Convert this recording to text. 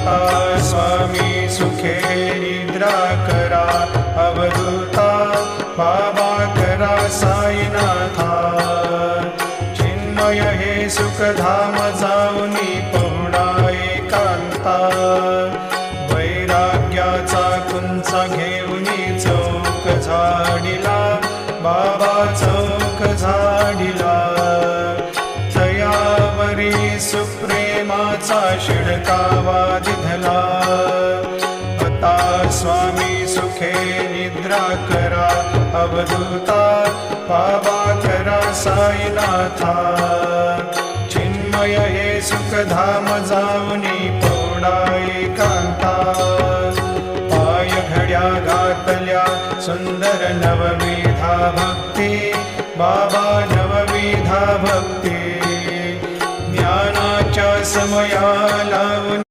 आता स्वामी सुखे निद्रा करा, अवधूता बाबा करा साईनाथा। चिन्मय हे सुखधाम जाऊनी पहुडा एकांता, वैराग्याचा कुंचा घेऊनी चौक झाडिला, बाबा चौक झाडिला। तयावरी सुप्रेमाचा शिडकावा दिधला, आता स्वामी सुखे निद्रा करा, अवधूता बाबा करा साईनाथा। चिन्मय हे सुखधाम जाऊनी पहुडा एकांता, पाय घड्या घातल्या सुंदर नवविधा भक्ती, बाबा नवविधा भक्ती। ज्ञानाच्या समया लावून